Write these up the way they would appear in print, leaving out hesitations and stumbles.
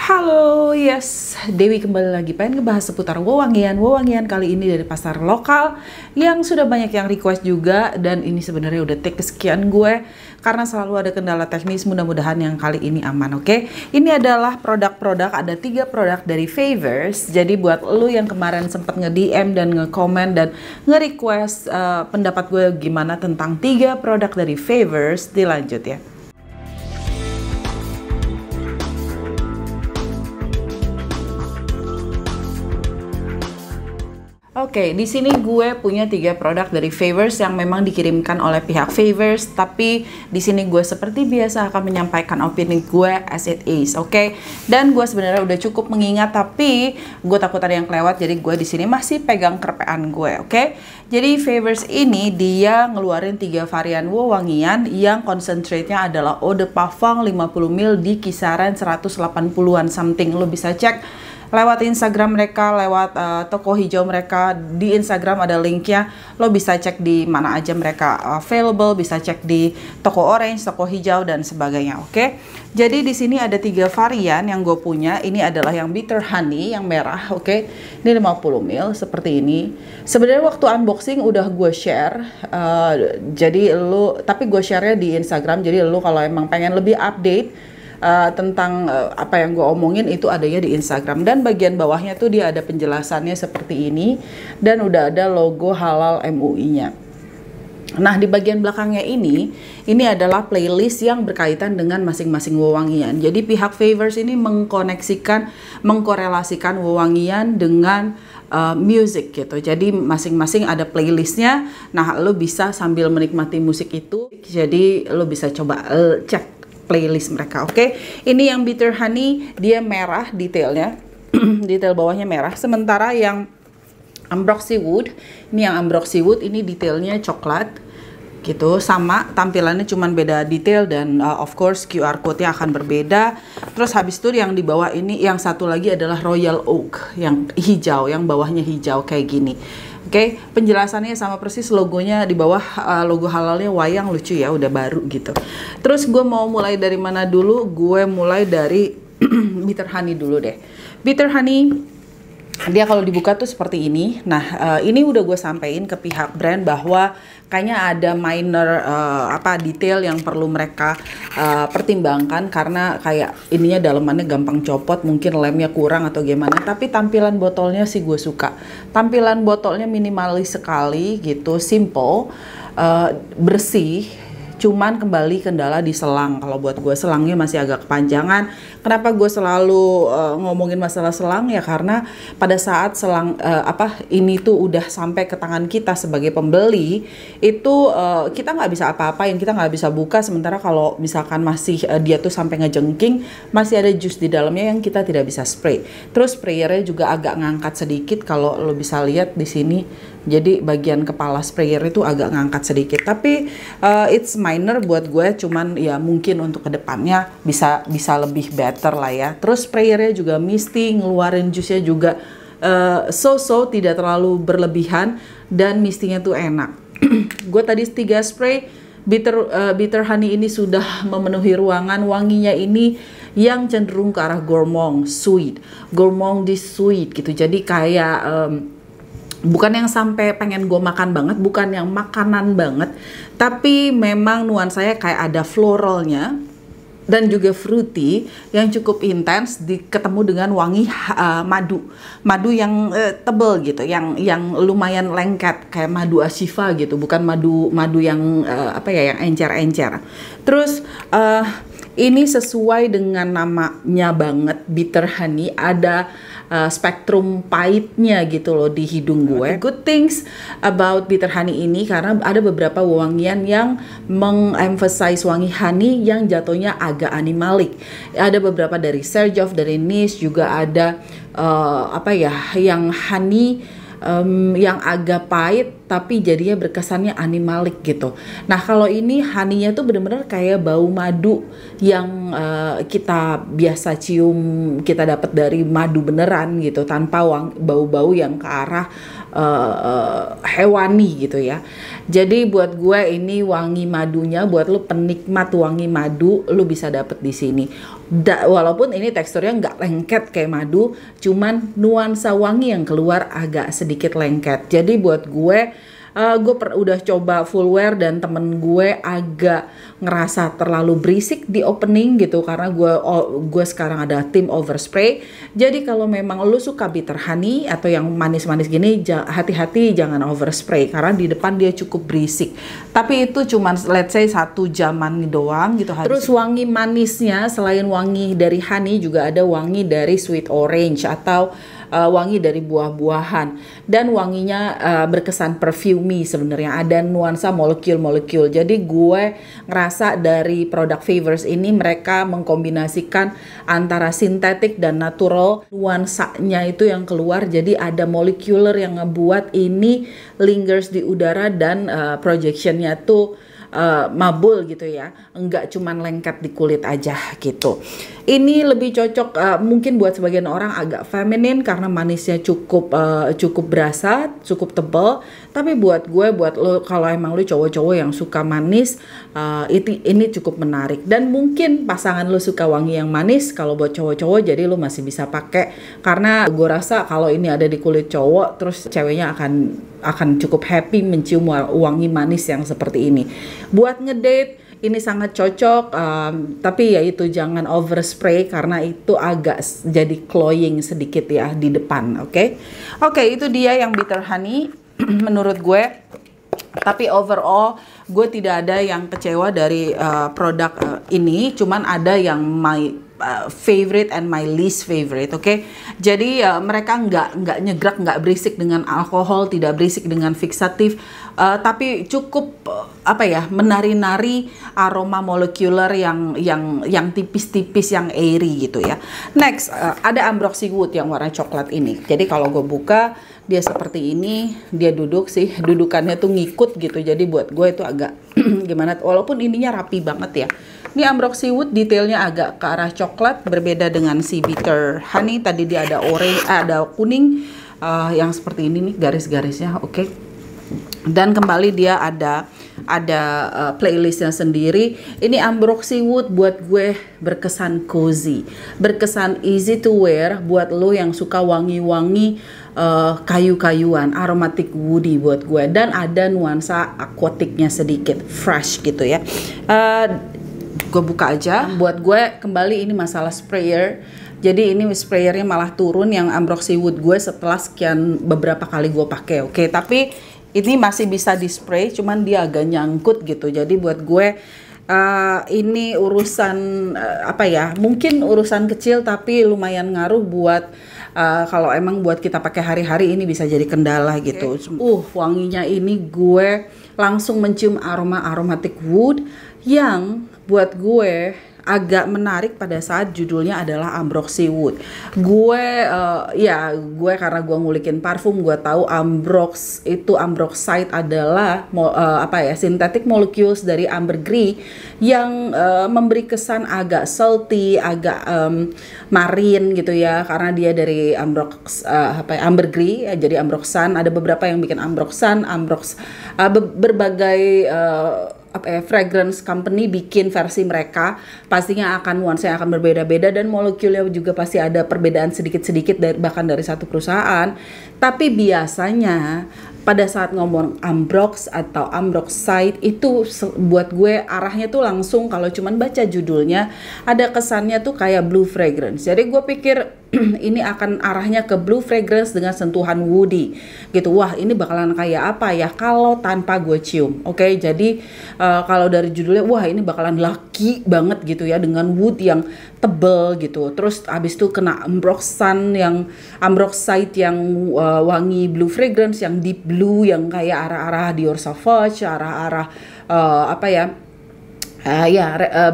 Halo, yes, Dewi kembali lagi pengen ngebahas seputar wewangian kali ini dari pasar lokal yang sudah banyak yang request juga, dan ini sebenarnya udah take kesekian gue karena selalu ada kendala teknis. Mudah-mudahan yang kali ini aman, oke? Ini adalah produk-produk, ada 3 produk dari Favors. Jadi buat lu yang kemarin sempat nge-DM dan nge-comment dan nge-request pendapat gue gimana tentang 3 produk dari Favors, dilanjut ya. Oke, di sini gue punya 3 produk dari Favors yang memang dikirimkan oleh pihak Favors, tapi di sini gue seperti biasa akan menyampaikan opini gue as it is, oke? Dan gue sebenarnya udah cukup mengingat, tapi gue takut ada yang kelewat, jadi gue di sini masih pegang kerpean gue, oke? Jadi Favors ini dia ngeluarin 3 varian wewangian yang concentrate-nya adalah eau de parfum 50 ml di kisaran 180-an something. Lo bisa cek lewat Instagram mereka, lewat toko hijau mereka. Di Instagram ada linknya, lo bisa cek di mana aja mereka available, bisa cek di toko orange, toko hijau dan sebagainya, oke? Jadi di sini ada 3 varian yang gue punya. Ini adalah yang bitter honey yang merah, oke? Ini 50 ml seperti ini. Sebenarnya waktu unboxing udah gue share, tapi gue share-nya di Instagram. Jadi lo kalau emang pengen lebih update tentang apa yang gue omongin, itu adanya di Instagram. Dan bagian bawahnya tuh dia ada penjelasannya seperti ini, dan udah ada logo halal MUI-nya. Nah, di bagian belakangnya ini adalah playlist yang berkaitan dengan masing-masing wewangian. Jadi pihak Favors ini mengkorelasikan wewangian dengan music gitu. Jadi masing-masing ada playlistnya. Nah, lo bisa sambil menikmati musik itu, jadi lo bisa coba cek playlist mereka, oke? Ini yang bitter honey, dia merah detailnya, detail bawahnya merah. Sementara yang ambroxy wood, ini detailnya coklat gitu, sama tampilannya cuman beda detail, dan of course QR code-nya akan berbeda. Terus habis itu yang di bawah ini, yang satu lagi adalah royal oak yang hijau, yang bawahnya hijau kayak gini. Oke, penjelasannya sama persis, logonya di bawah, logo halalnya wayang, lucu ya, udah baru gitu. Terus gue mau mulai dari mana dulu? Gue mulai dari bitter honey dulu deh. Bitter honey, dia kalau dibuka tuh seperti ini. Nah, ini udah gue sampein ke pihak brand bahwa kayaknya ada minor detail yang perlu mereka pertimbangkan, karena kayak ininya dalemannya gampang copot, mungkin lemnya kurang atau gimana. Tapi tampilan botolnya sih gue suka. Tampilan botolnya minimalis sekali gitu, simple, bersih. Cuman kembali kendala di selang. Kalau buat gue selangnya masih agak kepanjangan. Kenapa gue selalu ngomongin masalah selang ya, karena pada saat selang ini tuh udah sampai ke tangan kita sebagai pembeli, itu kita nggak bisa apa-apain, kita nggak bisa buka. Sementara kalau misalkan masih dia tuh sampai ngejengking, masih ada jus di dalamnya yang kita tidak bisa spray. Terus sprayernya juga agak ngangkat sedikit, kalau lo bisa lihat di sini. Jadi bagian kepala sprayer itu agak ngangkat sedikit, tapi it's minor buat gue. Cuman ya mungkin untuk kedepannya bisa lebih better lah ya. Terus sprayernya juga misty, ngeluarin jusnya juga so-so, tidak terlalu berlebihan, dan mistinya tuh enak. Gue tadi 3 spray bitter honey ini sudah memenuhi ruangan. Wanginya ini yang cenderung ke arah gourmand sweet gitu. Jadi kayak bukan yang sampai pengen gue makan banget, bukan yang makanan banget, tapi memang nuansanya kayak ada floralnya dan juga fruity yang cukup intens, ketemu dengan wangi madu yang tebel gitu, yang lumayan lengket kayak madu Ashifa gitu, bukan madu yang yang encer-encer. Terus ini sesuai dengan namanya banget, bitter honey, ada spektrum pahitnya gitu loh di hidung gue. Good things about bitter honey ini, karena ada beberapa wewangian yang mengemphasize wangi honey yang jatuhnya agak animalik. Ada beberapa dari Serjoff, dari Niche, juga ada yang honey yang agak pahit tapi jadinya berkesannya animalik gitu. Nah, kalau ini honey-nya tuh bener-bener kayak bau madu yang kita biasa cium, kita dapat dari madu beneran gitu, tanpa bau-bau yang ke arah hewani gitu ya. Jadi buat gue ini wangi madunya, buat lu penikmat wangi madu, lu bisa dapet di sini. Walaupun ini teksturnya nggak lengket kayak madu, cuman nuansa wangi yang keluar agak sedikit lengket. Jadi buat gue udah coba full wear dan temen gue agak ngerasa terlalu berisik di opening gitu, karena gue sekarang ada tim overspray. Jadi kalau memang lu suka bitter honey atau yang manis-manis gini, hati-hati jangan overspray karena di depan dia cukup berisik. Tapi itu cuman let's say 1 jaman doang gitu. Terus wangi manisnya selain wangi dari honey juga ada wangi dari sweet orange atau wangi dari buah-buahan, dan wanginya berkesan perfumey sebenarnya, ada nuansa molekul-molekul. Jadi gue ngerasa dari produk Favors ini mereka mengkombinasikan antara sintetik dan natural, nuansanya itu yang keluar, jadi ada molekuler yang ngebuat ini lingers di udara dan projectionnya tuh mabul gitu ya, enggak cuman lengket di kulit aja gitu. Ini lebih cocok mungkin buat sebagian orang agak feminin karena manisnya cukup berasa, cukup tebal. Tapi buat gue, buat lo kalau emang lo cowok-cowok yang suka manis, ini cukup menarik. Dan mungkin pasangan lo suka wangi yang manis, kalau buat cowok-cowok jadi lo masih bisa pakai, karena gue rasa kalau ini ada di kulit cowok, terus ceweknya akan cukup happy mencium wangi manis yang seperti ini. Buat ngedate ini sangat cocok, tapi ya itu jangan overspray karena itu agak jadi cloying sedikit ya di depan. Oke, itu dia yang bitter honey menurut gue. Tapi overall gue tidak ada yang kecewa dari produk ini, cuman ada yang my favorite and my least favorite. Jadi mereka nggak nyegrak, nggak berisik dengan alkohol, tidak berisik dengan fiksatif, tapi cukup menari-nari aroma molekuler yang tipis-tipis, yang airy gitu ya. Next ada Ambroxy Wood yang warna coklat ini. Jadi kalau gue buka dia seperti ini, dia dudukannya tuh ngikut gitu. Jadi buat gue itu agak gimana, walaupun ininya rapi banget ya. Ini Ambroxy Wood detailnya agak ke arah coklat, berbeda dengan si bitter honey. Tadi dia ada orange, ada kuning, yang seperti ini nih garis-garisnya. Dan kembali dia ada playlistnya sendiri. Ini Ambroxy Wood buat gue berkesan cozy, berkesan easy to wear buat lo yang suka wangi-wangi kayu-kayuan, aromatic woody buat gue, dan ada nuansa aquaticnya sedikit, fresh gitu ya. Gue buka aja. Buat gue kembali ini masalah sprayer. Jadi ini sprayernya malah turun yang Ambroxy Wood gue setelah beberapa kali gue pakai. Tapi ini masih bisa di spray, cuman dia agak nyangkut gitu. Jadi buat gue ini urusan mungkin urusan kecil tapi lumayan ngaruh buat kalau emang buat kita pakai hari-hari, ini bisa jadi kendala gitu. Wanginya ini gue langsung mencium aroma aromatic wood yang buat gue agak menarik pada saat judulnya adalah Ambroxy Wood. Gue karena gue ngulikin parfum, gue tahu ambroxite adalah synthetic molecules dari ambergris yang memberi kesan agak salty, agak marine gitu ya, karena dia dari ambergris, jadi ambroxan. Ada beberapa yang bikin ambroxan, berbagai fragrance company bikin versi mereka, pastinya akan nuansanya akan berbeda-beda, dan molekulnya juga pasti ada perbedaan sedikit-sedikit bahkan dari satu perusahaan. Tapi biasanya pada saat ngomong ambrox atau ambroxite itu buat gue arahnya tuh langsung, kalau cuman baca judulnya ada kesannya tuh kayak blue fragrance. Jadi gue pikir ini akan arahnya ke blue fragrance dengan sentuhan woody gitu. Wah, ini bakalan kayak apa ya kalau tanpa gue cium. Jadi kalau dari judulnya, wah ini bakalan lucky banget gitu ya, dengan wood yang tebel gitu. Terus abis itu kena ambroxite yang wangi blue fragrance, yang deep blue, yang kayak arah-arah Dior Sauvage, arah-arah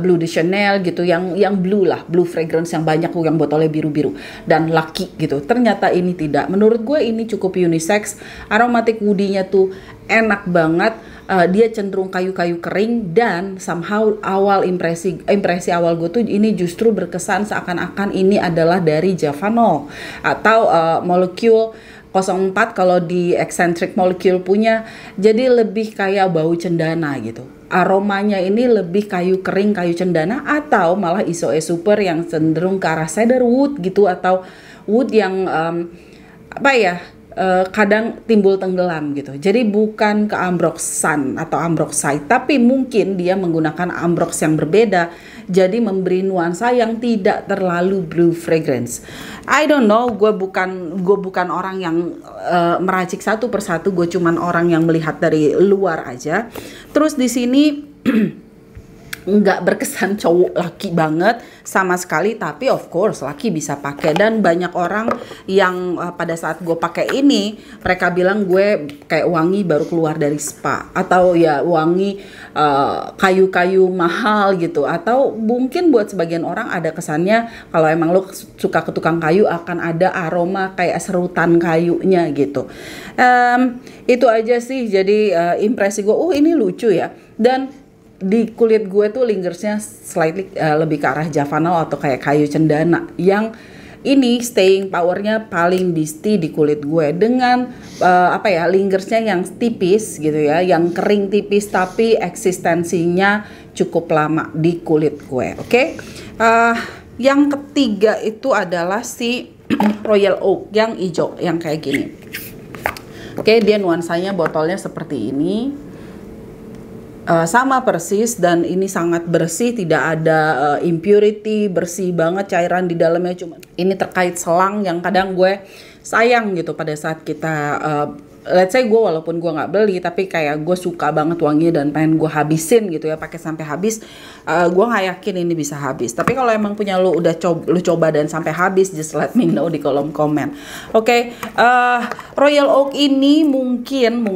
Bleu de Chanel gitu, yang blue lah, blue fragrance yang banyak, yang botolnya biru-biru dan lucky gitu. Ternyata ini tidak. Menurut gue ini cukup unisex. Aromatic woody-nya tuh enak banget. Dia cenderung kayu-kayu kering, dan somehow impresi awal gue tuh ini justru berkesan seakan-akan ini adalah dari Javanol atau molekul 04 kalau di Eccentric Molecule punya, jadi lebih kayak bau cendana gitu. Aromanya ini lebih kayu kering, kayu cendana, atau malah Isoe Super yang cenderung ke arah cedarwood gitu, atau wood yang kadang timbul tenggelam gitu. Jadi bukan ke ambroxan atau ambroxite, tapi mungkin dia menggunakan ambrox yang berbeda, jadi memberi nuansa yang tidak terlalu blue fragrance. I don't know, gue bukan orang yang meracik satu persatu, gue cuman orang yang melihat dari luar aja. Terus di sini nggak berkesan cowok laki banget sama sekali, tapi of course laki bisa pakai. Dan banyak orang yang pada saat gue pakai ini, mereka bilang gue kayak wangi baru keluar dari spa, atau ya wangi kayu-kayu mahal gitu. Atau mungkin buat sebagian orang ada kesannya kalau emang lo suka ke tukang kayu akan ada aroma kayak serutan kayunya gitu. Itu aja sih, jadi impresi gue, ini lucu ya. Dan di kulit gue tuh lingersnya slightly lebih ke arah Javanol atau kayak kayu cendana, yang ini staying powernya paling disti di kulit gue dengan lingersnya yang tipis gitu ya, yang kering tipis tapi eksistensinya cukup lama di kulit gue. Oke. Yang ketiga itu adalah si Royal Oak yang hijau yang kayak gini. Oke, dia nuansanya botolnya seperti ini. Sama persis, dan ini sangat bersih, tidak ada impurity, bersih banget, cairan di dalamnya. Cuma ini terkait selang yang kadang gue sayang gitu pada saat kita let's say walaupun gue nggak beli, tapi kayak gue suka banget wanginya dan pengen gue habisin gitu ya, pakai sampai habis. Gue nggak yakin ini bisa habis, tapi kalau emang punya lu udah coba dan sampai habis, just let me know di kolom komen. Oke. Royal Oak ini mungkin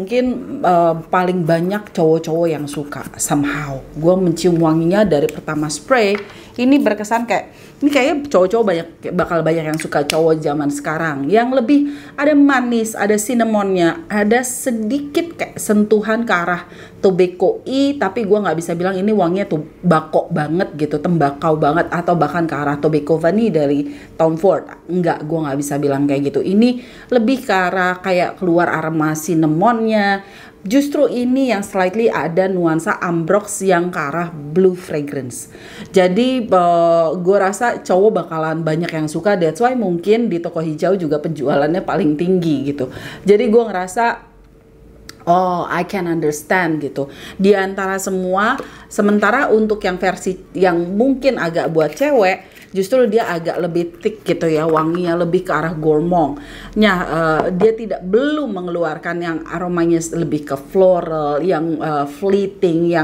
paling banyak cowok-cowok yang suka. Somehow gue mencium wanginya dari pertama spray, ini berkesan kayak ini kayaknya cowok-cowok bakal banyak yang suka, cowok zaman sekarang yang lebih ada manis, ada cinnamonnya, ada sedikit kayak sentuhan ke arah tobacco tapi gue nggak bisa bilang ini wanginya tuh bako banget gitu, tembakau banget, atau bahkan ke arah tobacco vanilla dari Tom Ford. Enggak, gue nggak bisa bilang kayak gitu. Ini lebih ke arah kayak keluar aroma cinnamonnya. Justru ini yang slightly ada nuansa ambrox yang ke arah blue fragrance. Jadi gue rasa cowok bakalan banyak yang suka. That's why mungkin di toko hijau juga penjualannya paling tinggi gitu. Jadi gue ngerasa I can understand gitu. Di antara semua, sementara untuk yang versi yang mungkin agak buat cewek, justru dia agak lebih thick gitu ya, wanginya lebih ke arah gourmand. Dia belum mengeluarkan yang aromanya lebih ke floral, yang fleeting,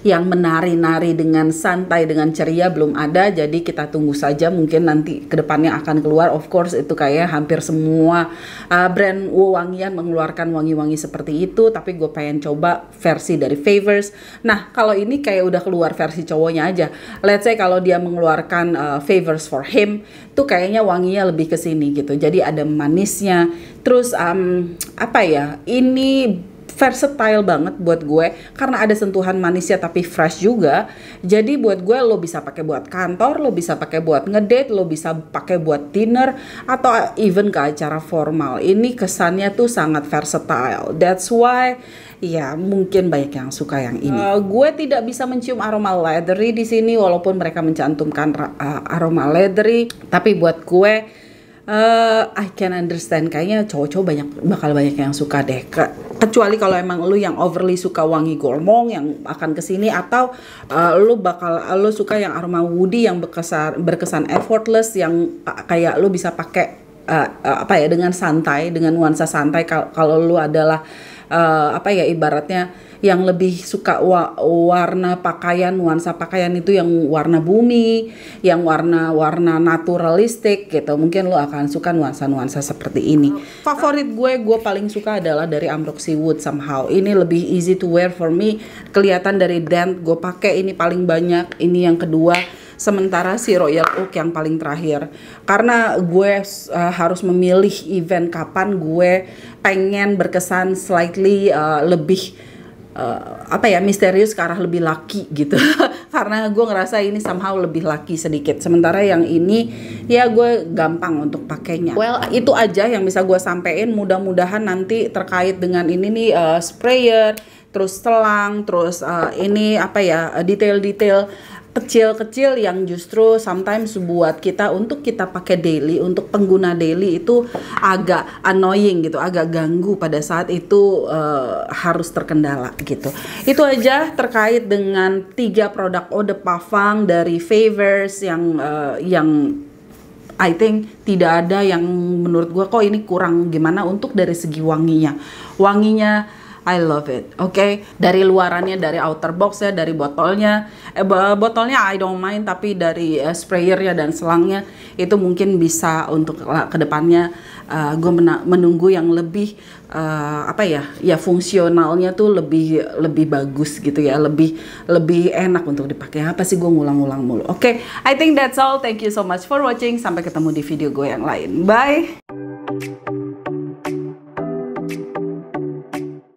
yang menari-nari dengan santai, dengan ceria, belum ada. Jadi kita tunggu saja, mungkin nanti kedepannya akan keluar. Of course itu kayak hampir semua brand wangian mengeluarkan wangi-wangi seperti itu, tapi gue pengen coba versi dari Favors. Nah kalau ini kayak udah keluar versi cowoknya aja. Let's say kalau dia mengeluarkan Favors for Him tuh kayaknya wanginya lebih ke sini gitu. Jadi ada manisnya. Terus ini versatile banget buat gue karena ada sentuhan manisnya tapi fresh juga. Jadi buat gue lo bisa pakai buat kantor, lo bisa pakai buat ngedate, lo bisa pakai buat dinner, atau even ke acara formal. Ini kesannya tuh sangat versatile. That's why ya mungkin banyak yang suka yang ini. Gue tidak bisa mencium aroma leathery di sini walaupun mereka mencantumkan aroma leathery, tapi buat gue I can understand, kayaknya cowok-cowok bakal banyak yang suka deh. Kecuali kalau emang lu yang overly suka wangi gourmand yang akan kesini, atau lu suka yang aroma woody yang berkesan effortless, yang kayak lu bisa pakai dengan santai, dengan nuansa santai. Kalau lu adalah ibaratnya yang lebih suka warna pakaian, nuansa pakaian itu yang warna bumi, yang warna naturalistik gitu. Mungkin lo akan suka nuansa-nuansa seperti ini. Favorit gue paling suka adalah dari Ambroxy Wood somehow. Ini lebih easy to wear for me. Kelihatan dari dent gue pakai ini paling banyak. Ini yang kedua. Sementara si Royal Oak yang paling terakhir. Karena gue harus memilih event kapan gue pengen berkesan slightly lebih apa ya, misterius ke arah lebih laki gitu. Karena gue ngerasa ini somehow lebih laki sedikit, sementara yang ini ya gue gampang untuk pakainya. Well, itu aja yang bisa gue sampein. Mudah-mudahan nanti terkait dengan ini nih, sprayer, terus selang, terus ini apa ya, detail-detail kecil-kecil yang justru sometimes buat kita untuk kita pakai daily, untuk pengguna daily itu agak annoying gitu, agak ganggu pada saat itu harus terkendala gitu. Itu aja terkait dengan 3 produk eau de parfum dari Favors yang I think tidak ada yang menurut gue kok ini kurang gimana untuk dari segi wanginya. Wanginya I love it, oke. Dari luarannya, dari outer box-nya, dari botolnya. Botolnya I don't mind, tapi dari sprayernya dan selangnya itu mungkin bisa untuk kedepannya gue menunggu yang lebih apa ya, ya fungsionalnya tuh lebih bagus gitu ya, lebih enak untuk dipakai. Apa sih gue ngulang-ngulang mulu? Oke, I think that's all. Thank you so much for watching. Sampai ketemu di video gue yang lain. Bye.